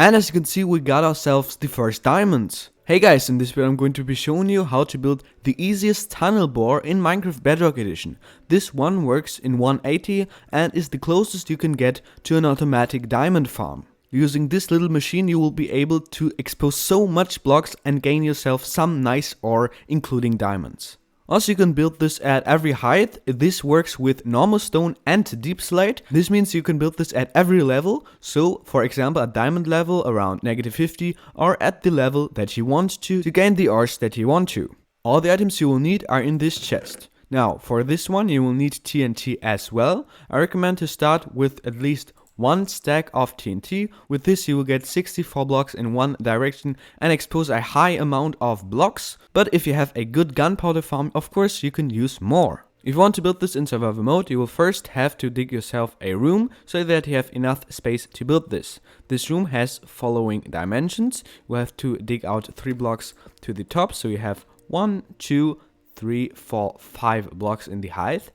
And as you can see, we got ourselves the first diamonds. Hey guys, in this video I'm going to be showing you how to build the easiest tunnel bore in Minecraft Bedrock Edition. This one works in 180 and is the closest you can get to an automatic diamond farm. Using this little machine you will be able to expose so much blocks and gain yourself some nice ore, including diamonds. Also, you can build this at every height. This works with normal stone and deep slate. This means you can build this at every level. So, for example, at diamond level around -50 or at the level that you want to gain the ores that you want to. All the items you will need are in this chest. Now, for this one you will need TNT as well. I recommend to start with at least 1 stack of TNT. With this you will get 64 blocks in one direction and expose a high amount of blocks. But if you have a good gunpowder farm, of course you can use more. If you want to build this in survival mode, you will first have to dig yourself a room so that you have enough space to build this. This room has following dimensions. You will have to dig out 3 blocks to the top, so you have 1, 2, 3, 4, 5 blocks in the height.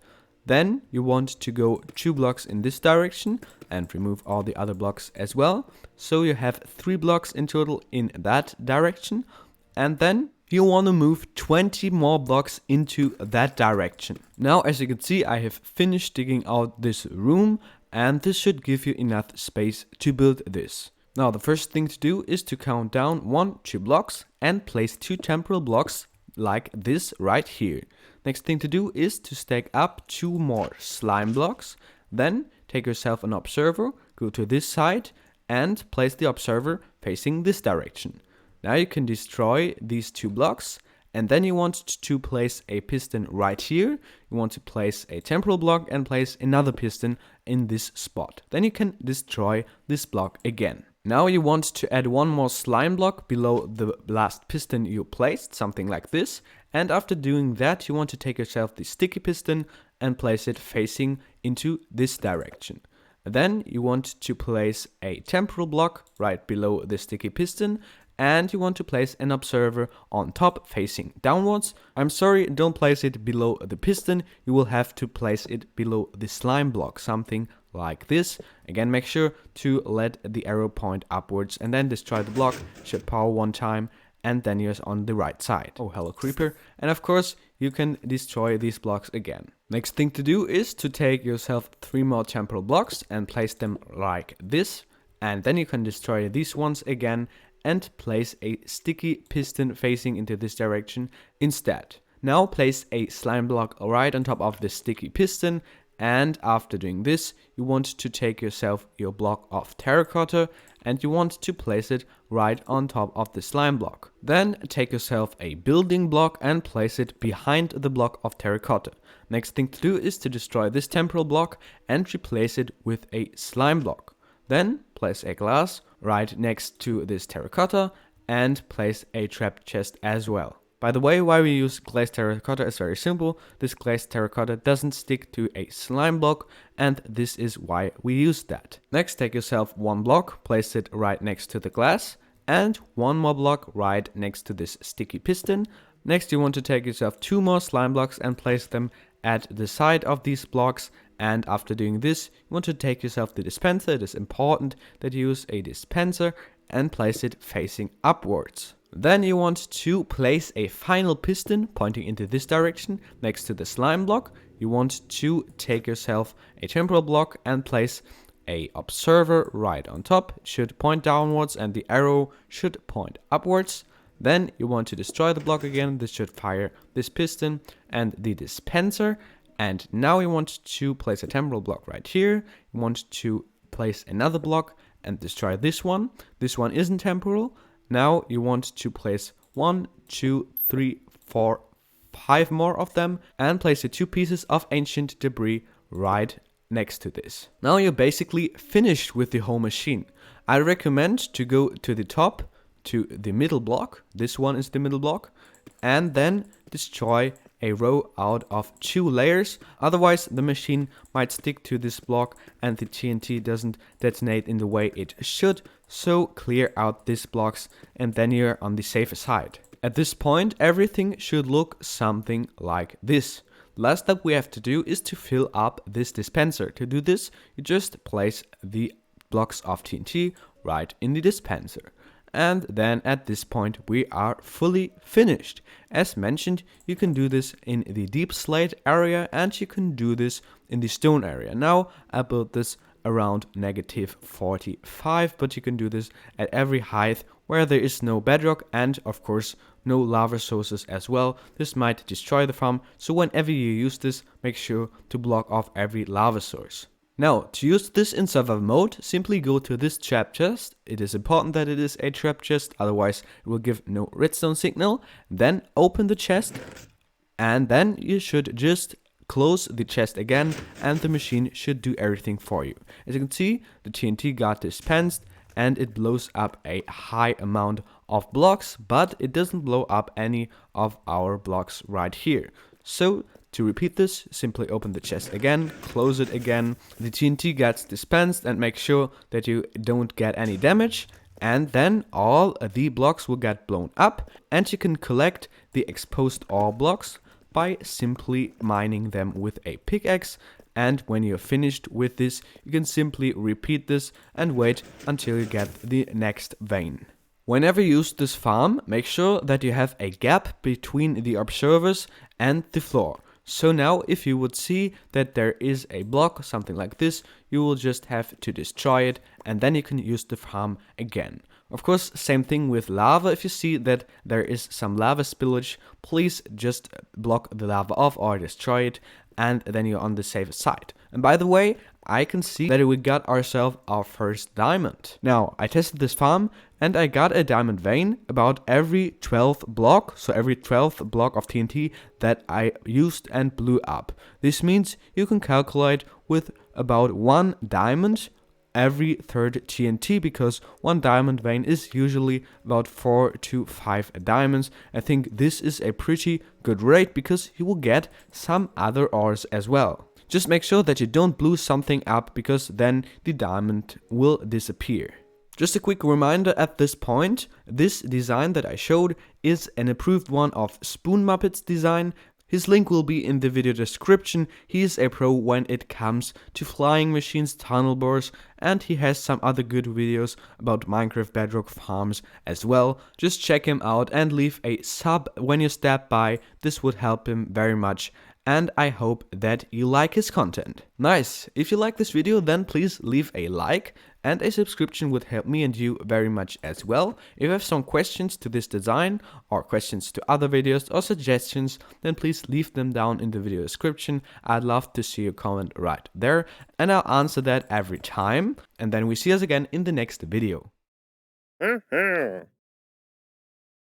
Then you want to go 2 blocks in this direction and remove all the other blocks as well. So you have 3 blocks in total in that direction. And then you want to move 20 more blocks into that direction. Now, as you can see, I have finished digging out this room and this should give you enough space to build this. Now, the first thing to do is to count down 1, 2 blocks and place 2 temporal blocks like this right here. Next thing to do is to stack up 2 more slime blocks. Then take yourself an observer, go to this side and place the observer facing this direction. Now you can destroy these 2 blocks and then you want to place a piston right here. You want to place a temporal block and place another piston in this spot. Then you can destroy this block again. Now you want to add 1 more slime block below the last piston you placed, something like this. And after doing that, you want to take yourself the sticky piston and place it facing into this direction. Then you want to place a temporal block right below the sticky piston. And you want to place an observer on top facing downwards. I'm sorry, don't place it below the piston. You will have to place it below the slime block, something like this. Again, make sure to let the arrow point upwards and then destroy the block. Should power 1 time and then you're on the right side. Oh, hello creeper. And of course, you can destroy these blocks again. Next thing to do is to take yourself 3 more temporal blocks and place them like this. And then you can destroy these ones again and place a sticky piston facing into this direction instead. Now place a slime block right on top of the sticky piston, and after doing this you want to take yourself your block of terracotta and you want to place it right on top of the slime block. Then take yourself a building block and place it behind the block of terracotta. Next thing to do is to destroy this temporal block and replace it with a slime block. Then place a glass right next to this terracotta and place a trap chest as well. By the way, why we use glazed terracotta is very simple. This glazed terracotta doesn't stick to a slime block and this is why we use that. Next, take yourself 1 block, place it right next to the glass and 1 more block right next to this sticky piston. Next, you want to take yourself 2 more slime blocks and place them at the side of these blocks. And after doing this, you want to take yourself the dispenser. It is important that you use a dispenser and place it facing upwards. Then you want to place a final piston pointing into this direction next to the slime block. You want to take yourself a temporal block and place a observer right on top. It should point downwards and the arrow should point upwards. Then you want to destroy the block again. This should fire this piston and the dispenser. And now you want to place a temporal block right here. You want to place another block and destroy this one. This one isn't temporal. Now you want to place 1, 2, 3, 4, 5 more of them and place the 2 pieces of ancient debris right next to this. Now you're basically finished with the whole machine. I recommend to go to the top, to the middle block. This one is the middle block. And then destroy a row out of 2 layers. Otherwise the machine might stick to this block and the TNT doesn't detonate in the way it should. So clear out these blocks and then you're on the safer side. At this point everything should look something like this. Last step we have to do is to fill up this dispenser. To do this you just place the blocks of TNT right in the dispenser. And then at this point we are fully finished. As mentioned, you can do this in the deep slate area and you can do this in the stone area. Now I built this around -45, but you can do this at every height where there is no bedrock and of course no lava sources as well. This might destroy the farm, so whenever you use this, make sure to block off every lava source. Now, to use this in survival mode, simply go to this trap chest. It is important that it is a trap chest, otherwise it will give no redstone signal. Then open the chest, and then you should just close the chest again, and the machine should do everything for you. As you can see, the TNT got dispensed, and it blows up a high amount of blocks, but it doesn't blow up any of our blocks right here. So, to repeat this, simply open the chest again, close it again, the TNT gets dispensed, and make sure that you don't get any damage, and then all the blocks will get blown up, and you can collect the exposed ore blocks by simply mining them with a pickaxe. And when you're finished with this, you can simply repeat this and wait until you get the next vein. Whenever you use this farm, make sure that you have a gap between the observers and the floor. So now if you would see that there is a block, something like this, you will just have to destroy it and then you can use the farm again. Of course, same thing with lava. If you see that there is some lava spillage, please just block the lava off or destroy it, and then you're on the safe side. And by the way, I can see that we got ourselves our first diamond. Now, I tested this farm and I got a diamond vein about every 12th block, so every 12th block of TNT that I used and blew up. This means you can calculate with about 1 diamond every third TNT, because 1 diamond vein is usually about 4 to 5 diamonds. I think this is a pretty good rate because you will get some other ores as well. Just make sure that you don't blow something up, because then the diamond will disappear. Just a quick reminder at this point, this design that I showed is an approved one of Spoon Muppet's design. His link will be in the video description. He is a pro when it comes to flying machines, tunnel bores, and he has some other good videos about Minecraft Bedrock farms as well. Just check him out and leave a sub when you step by. This would help him very much. And I hope that you like his content. Nice! If you like this video, then please leave a like, and a subscription would help me and you very much as well. If you have some questions to this design, or questions to other videos, or suggestions, then please leave them down in the video description. I'd love to see your comment right there, and I'll answer that every time. And then we see us again in the next video.